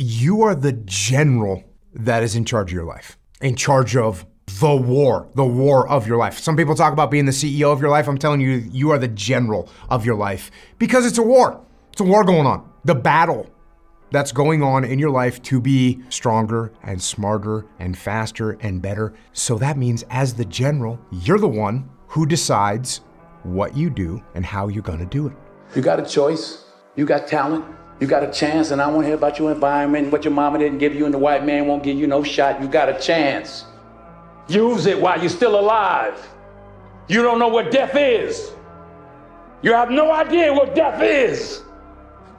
You are the general that is in charge of your life, in charge of the war of your life. Some people talk about being the CEO of your life. I'm telling you, you are the general of your life because it's a war. It's a war going on. The battle that's going on in your life to be stronger and smarter and faster and better. So that means as the general, you're the one who decides what you do and how you're gonna do it. You got a choice, you got talent, you got a chance, and I want to hear about your environment, what your mama didn't give you and the white man won't give you no shot. You got a chance. Use it while you're still alive. You don't know what death is. You have no idea what death is.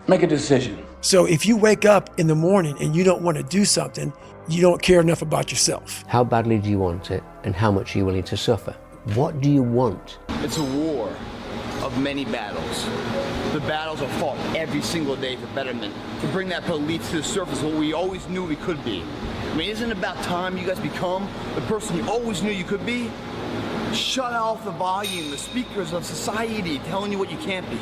Make a decision. So if you wake up in the morning and you don't want to do something, you don't care enough about yourself. How badly do you want it, and how much are you willing to suffer? What do you want? It's a war of many battles. The battles are fought every single day for betterment, to bring that police to the surface, what we always knew we could be. I mean, isn't it about time you guys become the person you always knew you could be? Shut off the volume, the speakers of society telling you what you can't be.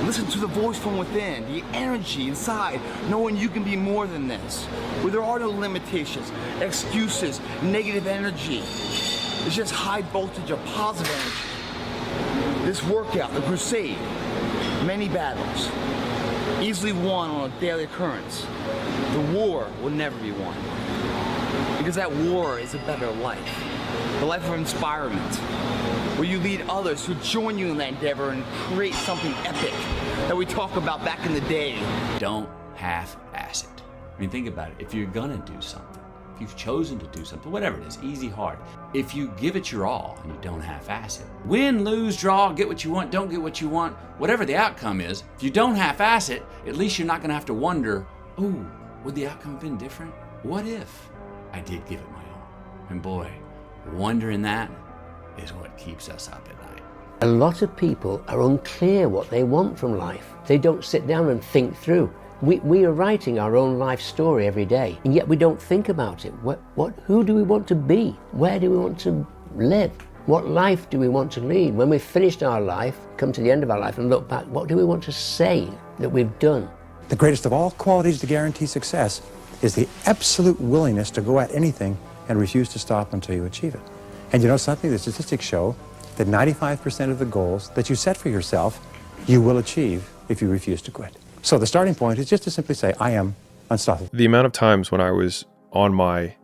Listen to the voice from within, the energy inside, knowing you can be more than this. Where there are no limitations, excuses, negative energy. It's just high voltage of positive energy. This workout, the crusade, many battles, easily won on a daily occurrence. The war will never be won. Because that war is a better life. The life of inspirement, where you lead others who join you in that endeavor and create something epic that we talk about back in the day. Don't half-ass it. I mean, think about it. If you're gonna do something, if you've chosen to do something, whatever it is, easy, hard, if you give it your all and you don't half-ass it, win, lose, draw, get what you want, don't get what you want, whatever the outcome is, if you don't half-ass it, at least you're not gonna have to wonder, oh, would the outcome have been different? What if I did give it my all? And boy, wondering that is what keeps us up at night. A lot of people are unclear what they want from life. They don't sit down and think through. We are writing our own life story every day, and yet we don't think about it. Who do we want to be? Where do we want to live? What life do we want to lead? When we've finished our life, come to the end of our life and look back, what do we want to say that we've done? The greatest of all qualities to guarantee success is the absolute willingness to go at anything and refuse to stop until you achieve it. And you know something? The statistics show that 95% of the goals that you set for yourself, you will achieve if you refuse to quit. So the starting point is just to simply say, I am unstoppable. The amount of times when I was on my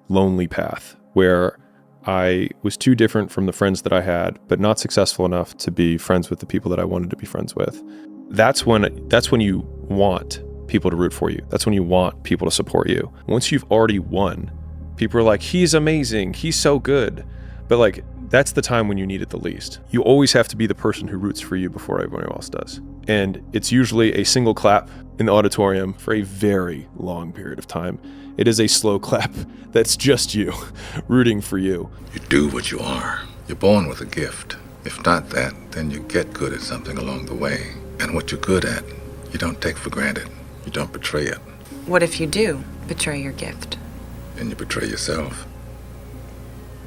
lonely path, where I was too different from the friends that I had, but not successful enough to be friends with the people that I wanted to be friends with, that's when you want people to root for you. That's when you want people to support you. Once you've already won, people are like, he's amazing, he's so good. But like, that's the time when you need it the least. You always have to be the person who roots for you before everyone else does. And it's usually a single clap in the auditorium for a very long period of time. It is a slow clap that's just you rooting for you. You do what you are. You're born with a gift. If not that, then you get good at something along the way. And what you're good at, you don't take for granted. You don't betray it. What if you do betray your gift? And you betray yourself.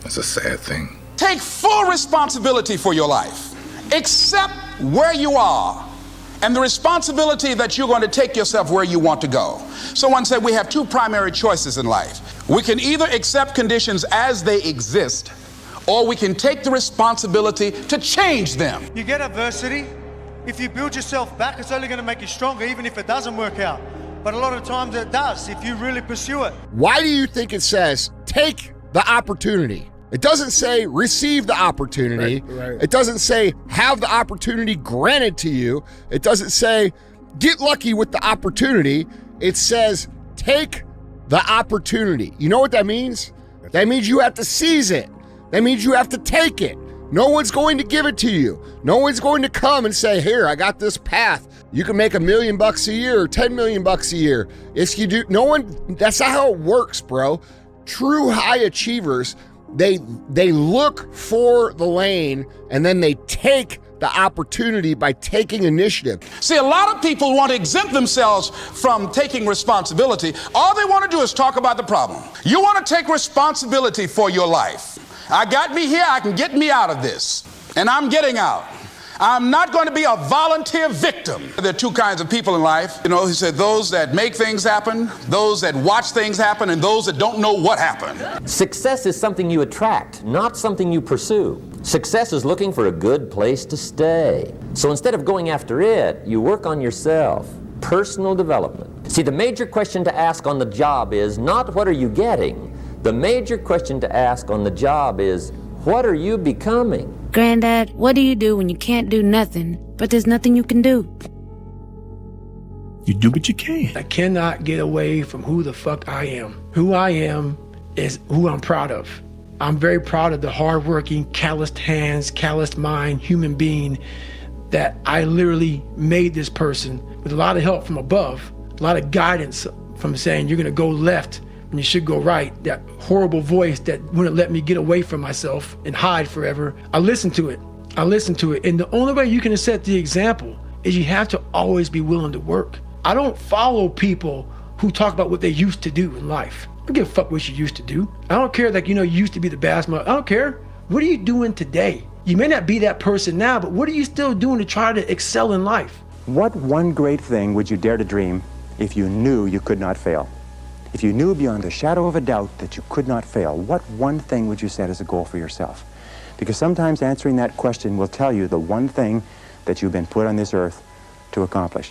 That's a sad thing. Take full responsibility for your life. Accept where you are and the responsibility that you're going to take yourself where you want to go. Someone said we have two primary choices in life. We can either accept conditions as they exist, or we can take the responsibility to change them. You get adversity. If you build yourself back, it's only going to make you stronger, even if it doesn't work out. But a lot of times it does, if you really pursue it. Why do you think it says take the opportunity? It doesn't say receive the opportunity. Right. It doesn't say have the opportunity granted to you. It doesn't say get lucky with the opportunity. It says take the opportunity. You know what that means? That means you have to seize it. That means you have to take it. No one's going to give it to you. No one's going to come and say, here, I got this path. You can make $1 million a year or $10 million a year. If you do, that's not how it works, bro. True high achievers, they look for the lane and then they take the opportunity by taking initiative. See, a lot of people want to exempt themselves from taking responsibility. All they want to do is talk about the problem. You want to take responsibility for your life. I got me here, I can get me out of this. And I'm getting out. I'm not going to be a volunteer victim. There are two kinds of people in life. You know, he said those that make things happen, those that watch things happen, and those that don't know what happened. Success is something you attract, not something you pursue. Success is looking for a good place to stay. So instead of going after it, you work on yourself. Personal development. See, the major question to ask on the job is not what are you getting? The major question to ask on the job is what are you becoming? Granddad, what do you do when you can't do nothing, but there's nothing you can do? You do what you can. I cannot get away from who the fuck I am. Who I am is who I'm proud of. I'm very proud of the hardworking, calloused hands, calloused mind, human being that I literally made this person with a lot of help from above, a lot of guidance from saying you're gonna go left when you should go right. That horrible voice that wouldn't let me get away from myself and hide forever. I listened to it. And the only way you can set the example is you have to always be willing to work. I don't follow people who talk about what they used to do in life. I don't give a fuck what you used to do. I don't care that, you used to be the basketball. I don't care. What are you doing today? You may not be that person now, but what are you still doing to try to excel in life? What one great thing would you dare to dream if you knew you could not fail? If you knew beyond a shadow of a doubt that you could not fail, what one thing would you set as a goal for yourself? Because sometimes answering that question will tell you the one thing that you've been put on this earth to accomplish.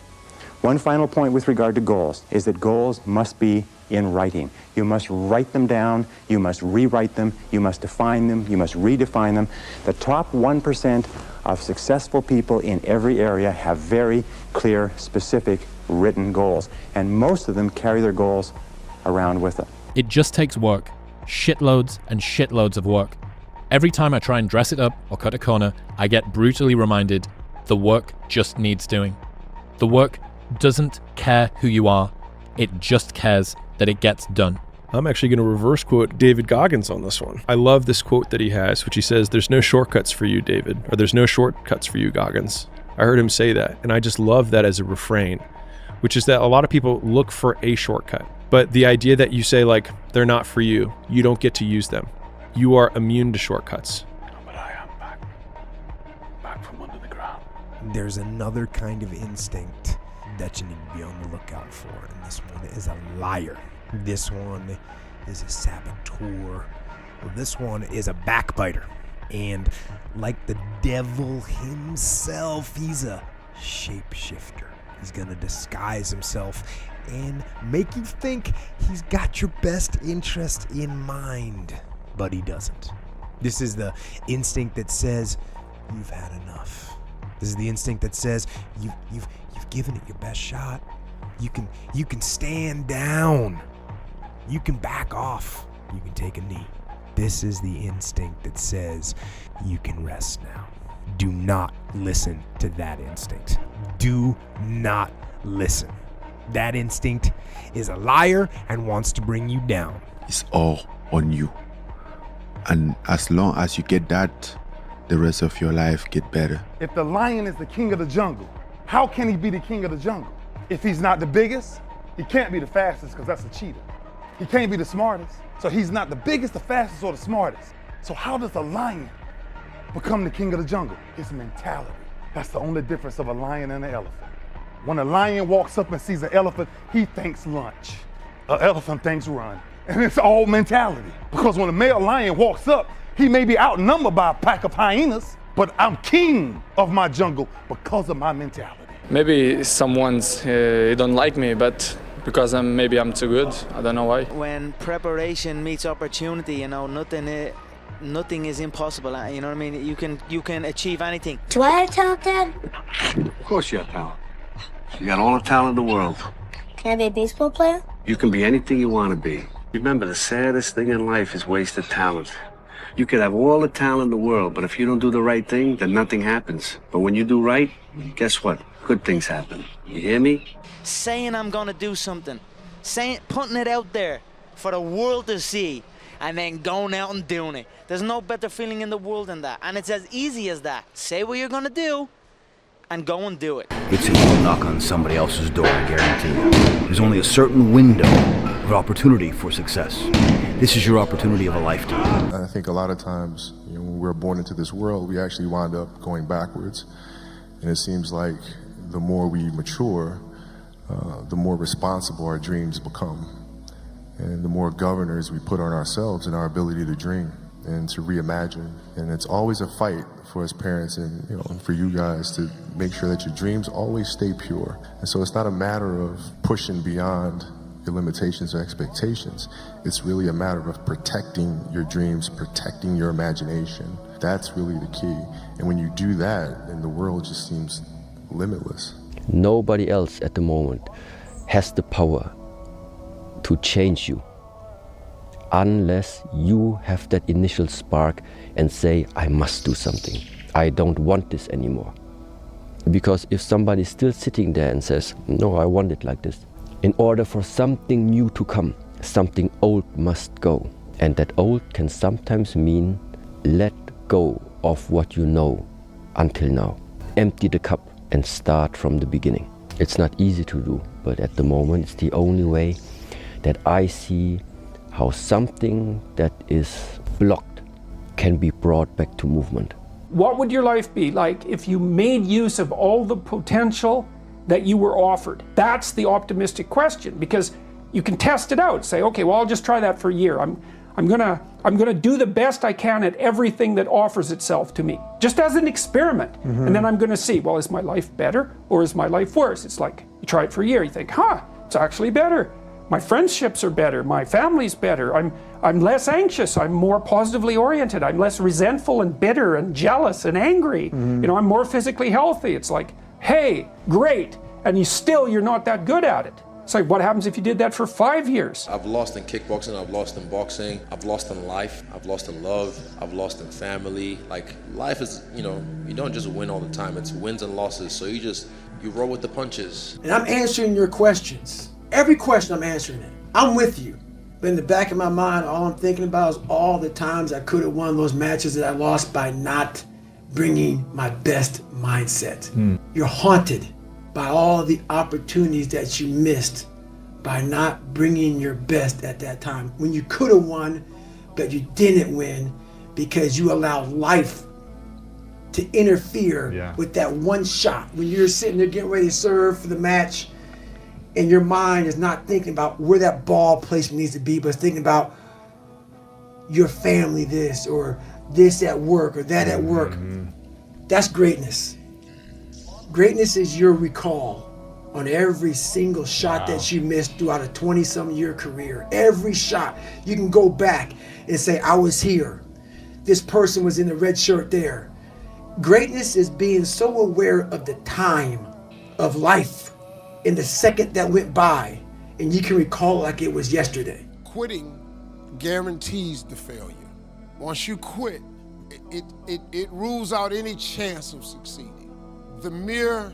One final point with regard to goals is that goals must be in writing. You must write them down, you must rewrite them, you must define them, you must redefine them. The top 1% of successful people in every area have very clear, specific, written goals. And most of them carry their goals around with them. It just takes work. Shitloads and shitloads of work. Every time I try and dress it up or cut a corner, I get brutally reminded the work just needs doing. The work doesn't care who you are. It just cares that it gets done. I'm actually going to reverse quote David Goggins on this one. I love this quote that he has, which he says, "There's no shortcuts for you, David," or "There's no shortcuts for you, Goggins." I heard him say that, and I just love that as a refrain, which is that a lot of people look for a shortcut. But the idea that you say, like, they're not for you, you don't get to use them. You are immune to shortcuts. But I am back from under the ground. There's another kind of instinct that you need to be on the lookout for, and this one is a liar. This one is a saboteur. This one is a backbiter. And like the devil himself, he's a shapeshifter. He's gonna disguise himself and make you think he's got your best interest in mind, but he doesn't. This is the instinct that says you've had enough. This is the instinct that says you've given it your best shot. You can stand down. You can back off. You can take a knee. This is the instinct that says you can rest now. Do not listen to that instinct. Do not listen. That instinct is a liar and wants to bring you down. It's all on you. And as long as you get that, the rest of your life get better. If the lion is the king of the jungle, how can he be the king of the jungle? If he's not the biggest, he can't be the fastest because that's a cheetah. He can't be the smartest, so he's not the biggest, the fastest, or the smartest. So how does a lion become the king of the jungle? His mentality. That's the only difference of a lion and an elephant. When a lion walks up and sees an elephant, he thinks lunch. An elephant thinks run. And it's all mentality. Because when a male lion walks up, he may be outnumbered by a pack of hyenas, but I'm king of my jungle because of my mentality. Maybe someone's don't like me, but because maybe I'm too good. I don't know why. When preparation meets opportunity, nothing is impossible. You know what I mean? You can achieve anything. Do I have talent, Dad? Of course you have talent. You got all the talent in the world. Can I be a baseball player? You can be anything you want to be. Remember, the saddest thing in life is wasted talent. You could have all the talent in the world, but if you don't do the right thing, then nothing happens. But when you do right, guess what? Good things happen. You hear me? Saying I'm gonna do something, putting it out there for the world to see, and then going out and doing it. There's no better feeling in the world than that, and it's as easy as that. Say what you're gonna do, and go and do it. It's easy to knock on somebody else's door, I guarantee you. There's only a certain window of opportunity for success. This is your opportunity of a lifetime. I think a lot of times, when we're born into this world, we actually wind up going backwards. And it seems like the more we mature, the more responsible our dreams become. And the more governors we put on ourselves and our ability to dream and to reimagine. And it's always a fight for us parents and, you know, for you guys to make sure that your dreams always stay pure. And so it's not a matter of pushing beyond your limitations or expectations. It's really a matter of protecting your dreams, protecting your imagination. That's really the key. And when you do that, then the world just seems limitless. Nobody else at the moment has the power to change you unless you have that initial spark and say, I must do something. I don't want this anymore. Because if somebody's still sitting there and says, no, I want it like this, in order for something new to come, something old must go. And that old can sometimes mean let go of what you know until now. Empty the cup and start from the beginning. It's not easy to do, but at the moment it's the only way that I see how something that is blocked can be brought back to movement. What would your life be like if you made use of all the potential that you were offered? That's the optimistic question, because you can test it out. Say, okay, well, I'll just try that for a year. I'm gonna do the best I can at everything that offers itself to me, just as an experiment. And then I'm gonna see, well, is my life better or is my life worse? It's like, you try it for a year, you think, it's actually better. My friendships are better, my family's better, I'm less anxious, I'm more positively oriented, I'm less resentful and bitter and jealous and angry. You know, I'm more physically healthy. It's like, hey, great, and you're not that good at it. It's like, what happens if you did that for 5 years? I've lost in kickboxing, I've lost in boxing, I've lost in life, I've lost in love, I've lost in family. Like, life is, you know, you don't just win all the time, it's wins and losses, so you roll with the punches. And I'm answering your questions. Every question I'm answering it. I'm with you. But in the back of my mind, all I'm thinking about is all the times I could have won those matches that I lost by not bringing my best mindset. You're haunted by all of the opportunities that you missed by not bringing your best at that time. When you could have won, but you didn't win because you allowed life to interfere with that one shot. When you're sitting there getting ready to serve for the match, and your mind is not thinking about where that ball placement needs to be, but it's thinking about your family this, or this at work, or that at work. That's greatness. Greatness is your recall on every single shot that you missed throughout a 20-some year career. Every shot, you can go back and say, I was here. This person was in the red shirt there. Greatness is being so aware of the time of life in the second that went by, and you can recall it like it was yesterday. Quitting guarantees the failure. Once you quit, it rules out any chance of succeeding. The mere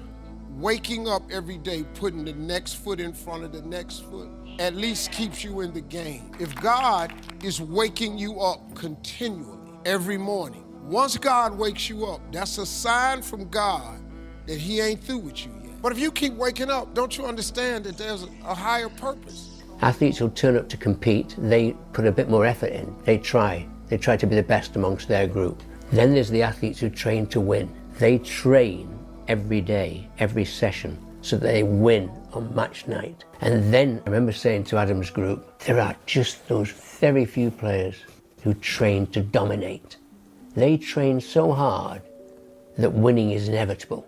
waking up every day, putting the next foot in front of the next foot, at least keeps you in the game. If God is waking you up continually every morning, once God wakes you up, that's a sign from God that he ain't through with you yet. But if you keep waking up, don't you understand that there's a higher purpose? Athletes who turn up to compete, they put a bit more effort in. They try to be the best amongst their group. Then there's the athletes who train to win. They train every day, every session, so they win on match night. And then I remember saying to Adam's group, there are just those very few players who train to dominate. They train so hard that winning is inevitable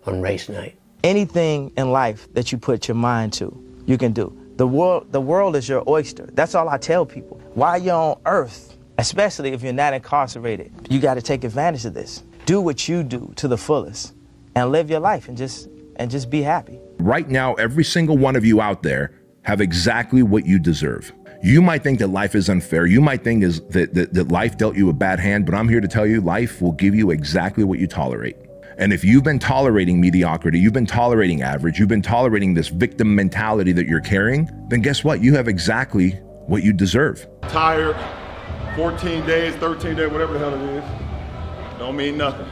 on race night. Anything in life that you put your mind to, you can do. The world is your oyster. That's all I tell people. While you're on earth, especially if you're not incarcerated, you got to take advantage of this. Do what you do to the fullest and live your life and just be happy. Right now, every single one of you out there have exactly what you deserve. You might think that life is unfair. You might think that life dealt you a bad hand, but I'm here to tell you life will give you exactly what you tolerate. And if you've been tolerating mediocrity, you've been tolerating average, you've been tolerating this victim mentality that you're carrying, then guess what? You have exactly what you deserve. Tired, 14 days, 13 days, whatever the hell it is, don't mean nothing.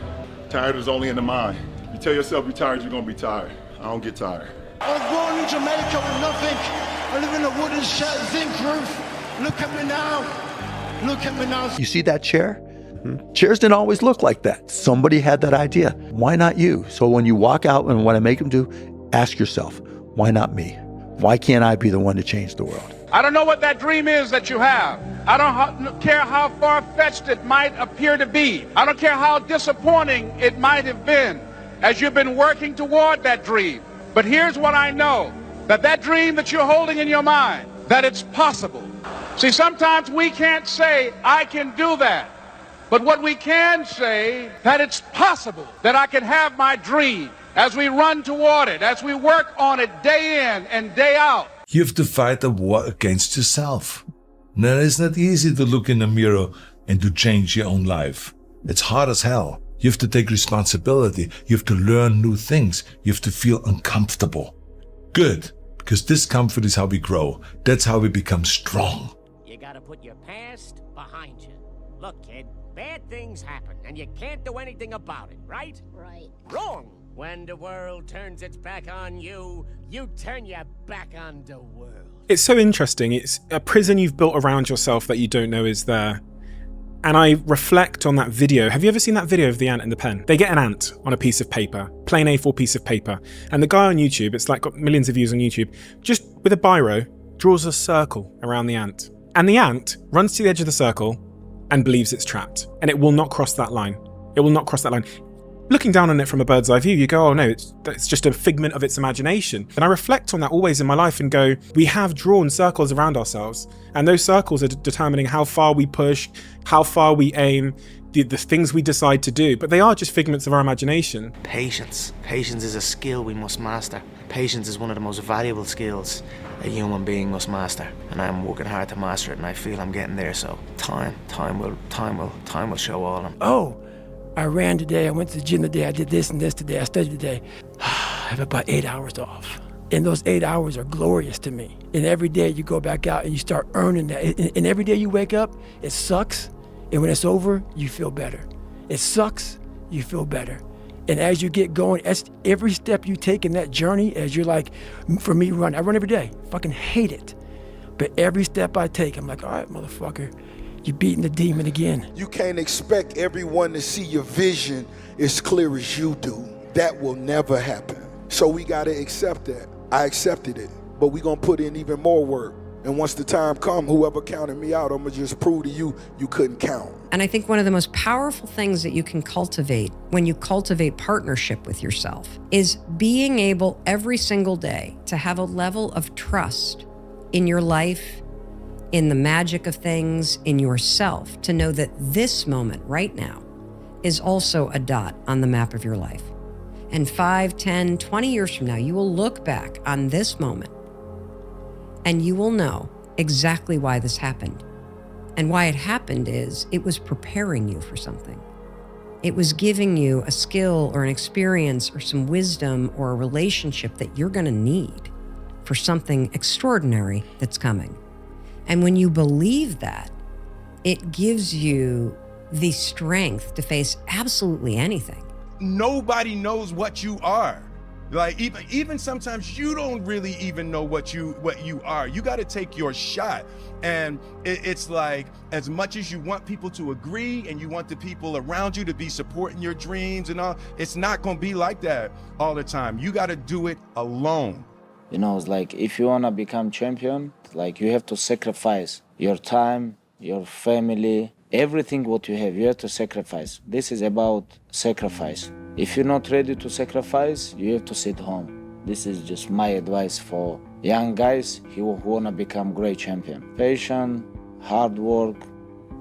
Tired is only in the mind. You tell yourself you're tired, you're gonna be tired. I don't get tired. I was born in Jamaica with nothing. I live in a wooden shed, zinc roof. Look at me now. Look at me now. You see that chair? Chairs didn't always look like that. Somebody had that idea. Why not you? So when you walk out and what I make them do, ask yourself, why not me? Why can't I be the one to change the world? I don't know what that dream is that you have. I don't care how far-fetched it might appear to be. I don't care how disappointing it might have been as you've been working toward that dream. But here's what I know, that dream that you're holding in your mind, that it's possible. See, sometimes we can't say, I can do that. But what we can say, that it's possible that I can have my dream as we run toward it, as we work on it day in and day out. You have to fight a war against yourself. Now, it's not easy to look in the mirror and to change your own life. It's hard as hell. You have to take responsibility. You have to learn new things. You have to feel uncomfortable. Good, because discomfort is how we grow. That's how we become strong. You gotta put your past behind you. Look, kid, bad things happen, and you can't do anything about it, right? Right. Wrong! When the world turns its back on you, you turn your back on the world. It's so interesting. It's a prison you've built around yourself that you don't know is there. And I reflect on that video. Have you ever seen that video of the ant and the pen? They get an ant on a piece of paper, plain A4 piece of paper. And the guy on YouTube, it's like got millions of views on YouTube, just with a biro, draws a circle around the ant. And the ant runs to the edge of the circle and believes it's trapped. And it will not cross that line. It will not cross that line. Looking down on it from a bird's eye view, you go, oh no, it's just a figment of its imagination. And I reflect on that always in my life and go, we have drawn circles around ourselves, and those circles are determining how far we push, how far we aim, the things we decide to do, but they are just figments of our imagination. Patience. Patience is a skill we must master. Patience is one of the most valuable skills a human being must master, and I'm working hard to master it, and I feel I'm getting there. So time will show all of them. Oh, I ran today, I went to the gym today, I did this and this today, I studied today. I have about 8 hours off. And those 8 hours are glorious to me. And every day you go back out and you start earning that. And every day you wake up, it sucks. And when it's over, you feel better. It sucks, you feel better. And as you get going, every step you take in that journey, as you're like, for me, I run every day, fucking hate it. But every step I take, I'm like, all right, motherfucker, you're beating the demon again. You can't expect everyone to see your vision as clear as you do. That will never happen. So we gotta accept that. I accepted it, but we gonna put in even more work. And once the time come, whoever counted me out, I'm gonna just prove to you, you couldn't count. And I think one of the most powerful things that you can cultivate when you cultivate partnership with yourself is being able every single day to have a level of trust in your life, in the magic of things, in yourself, to know that this moment right now is also a dot on the map of your life. And 5, 10, 20 years from now, you will look back on this moment and you will know exactly why this happened. And why it happened is it was preparing you for something. It was giving you a skill or an experience or some wisdom or a relationship that you're gonna need for something extraordinary that's coming. And when you believe that, it gives you the strength to face absolutely anything. Nobody knows what you are. Like even sometimes you don't really even know what you are. You got to take your shot. And it's like, as much as you want people to agree and you want the people around you to be supporting your dreams and all, it's not going to be like that all the time. You got to do it alone. You know, it's like if you want to become champion, like you have to sacrifice your time, your family, everything what you have to sacrifice. This is about sacrifice. If you're not ready to sacrifice, you have to sit home. This is just my advice for young guys who want to become great champion. Patience, hard work,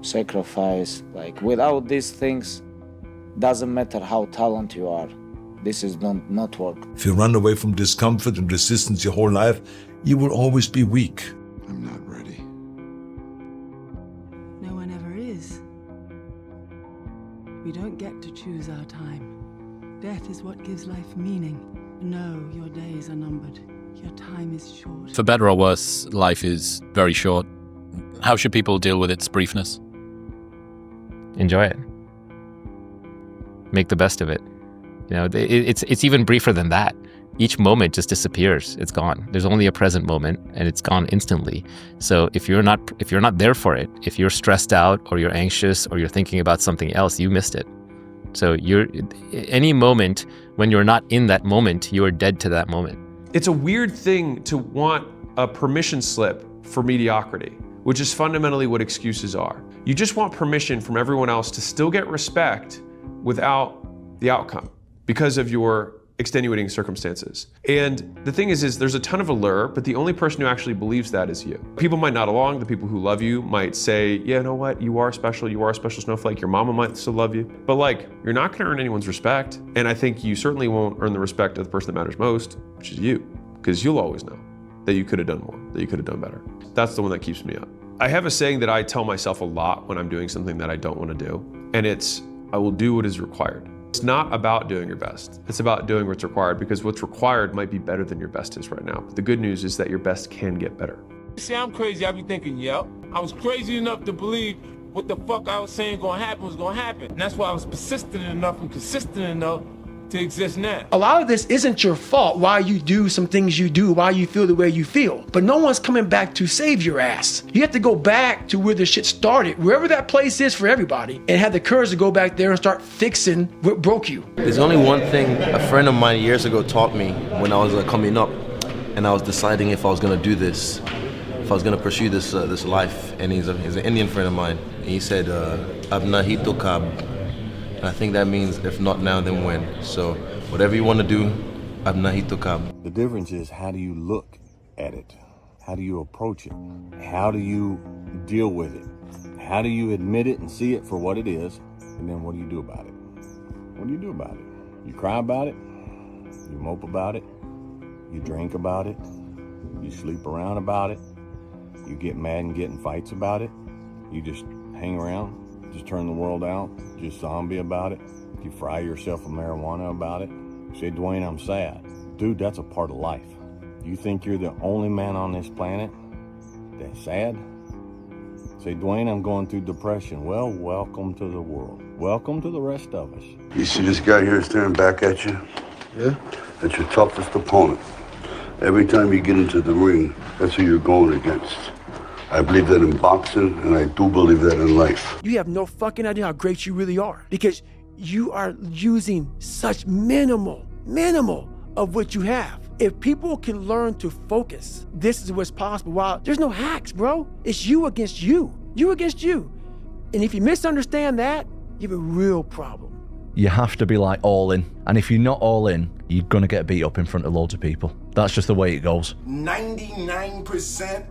sacrifice. Like without these things, doesn't matter how talented you are. This is not work. If you run away from discomfort and resistance your whole life, you will always be weak. I'm not ready. No one ever is. We don't get to choose our time. Death is what gives life meaning. No, your days are numbered. Your time is short. For better or worse, life is very short. How should people deal with its briefness? Enjoy it. Make the best of it. You know, it's even briefer than that. Each moment just disappears. It's gone. There's only a present moment, and it's gone instantly. So if you're not there for it, if you're stressed out or you're anxious or you're thinking about something else, you missed it. So any moment when you're not in that moment, you are dead to that moment. It's a weird thing to want a permission slip for mediocrity, which is fundamentally what excuses are. You just want permission from everyone else to still get respect without the outcome because of your extenuating circumstances. And the thing is there's a ton of allure, but the only person who actually believes that is you. People might nod along, the people who love you might say, yeah, you know what, you are a special snowflake, your mama might still love you, but like, you're not gonna earn anyone's respect. And I think you certainly won't earn the respect of the person that matters most, which is you, because you'll always know that you could have done more, that you could have done better. That's the one that keeps me up. I have a saying that I tell myself a lot when I'm doing something that I don't want to do, and it's, I will do what is required. It's not about doing your best. It's about doing what's required, because what's required might be better than your best is right now. But the good news is that your best can get better. See, I'm crazy. I be thinking, yep. I was crazy enough to believe what the fuck I was saying gonna happen was gonna happen. And that's why I was persistent enough and consistent enough to exist now. A lot of this isn't your fault, why you do some things you do, why you feel the way you feel. But no one's coming back to save your ass. You have to go back to where the shit started, wherever that place is for everybody, and have the courage to go back there and start fixing what broke you. There's only one thing a friend of mine years ago taught me when I was coming up, and I was deciding if I was gonna do this, if I was gonna pursue this life. And he's an Indian friend of mine. And he said, "Ab nahi to kab." And I think that means if not now, then when. So whatever you want to do, ab nahi to kab. The difference is, how do you look at it? How do you approach it? How do you deal with it? How do you admit it and see it for what it is? And then what do you do about it? What do you do about it? You cry about it? You mope about it? You drink about it? You sleep around about it? You get mad and get in fights about it? You just hang around? Just turn the world out, just zombie about it. You fry yourself with marijuana about it. You say, Dwayne, I'm sad. Dude, that's a part of life. You think you're the only man on this planet that's sad? Say, Dwayne, I'm going through depression. Well, welcome to the world. Welcome to the rest of us. You see this guy here staring back at you? Yeah? That's your toughest opponent. Every time you get into the ring, that's who you're going against. I believe that in boxing, and I do believe that in life. You have no fucking idea how great you really are, because you are using such minimal of what you have. If people can learn to focus, this is what's possible. Wow, there's no hacks, bro. It's you against you. You against you. And if you misunderstand that, you have a real problem. You have to be like all in. And if you're not all in, you're gonna get beat up in front of loads of people. That's just the way it goes. 99%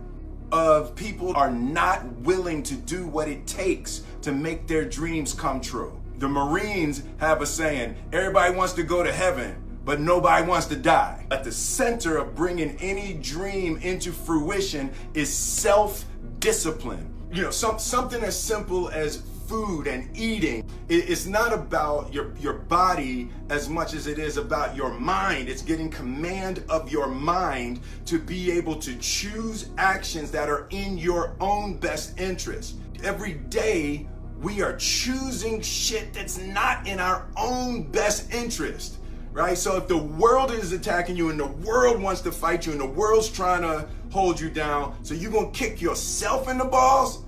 of people are not willing to do what it takes to make their dreams come true. The Marines have a saying, everybody wants to go to heaven, but nobody wants to die. At the center of bringing any dream into fruition is self-discipline. You know, something as simple as food and eating. It's not about your body as much as it is about your mind. It's getting command of your mind to be able to choose actions that are in your own best interest. Every day, we are choosing shit that's not in our own best interest, right? So if the world is attacking you and the world wants to fight you and the world's trying to hold you down, so you're gonna kick yourself in the balls?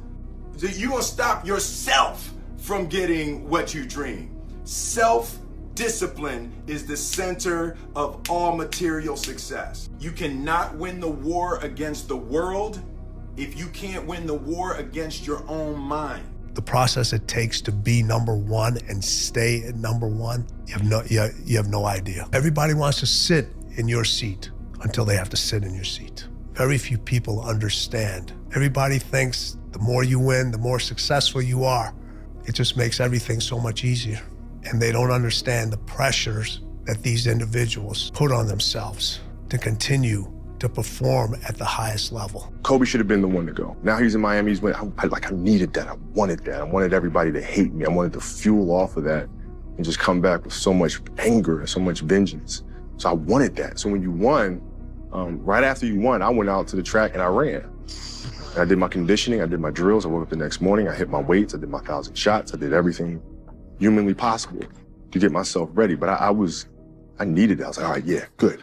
So you're gonna stop yourself from getting what you dream. Self-discipline is the center of all material success. You cannot win the war against the world if you can't win the war against your own mind. The process it takes to be number one and stay at number one, you have no idea. Everybody wants to sit in your seat until they have to sit in your seat. Very few people understand. Everybody thinks the more you win, the more successful you are. It just makes everything so much easier. And they don't understand the pressures that these individuals put on themselves to continue to perform at the highest level. Kobe should have been the one to go. Now he's in Miami. I needed that. I wanted that. I wanted everybody to hate me. I wanted to fuel off of that and just come back with so much anger and so much vengeance. So I wanted that. So when you won, right after you won, I went out to the track and I ran. And I did my conditioning, I did my drills. I woke up the next morning, I hit my weights, I did my 1,000 shots. I did everything humanly possible to get myself ready. But I needed it. I was like, all right, yeah, good.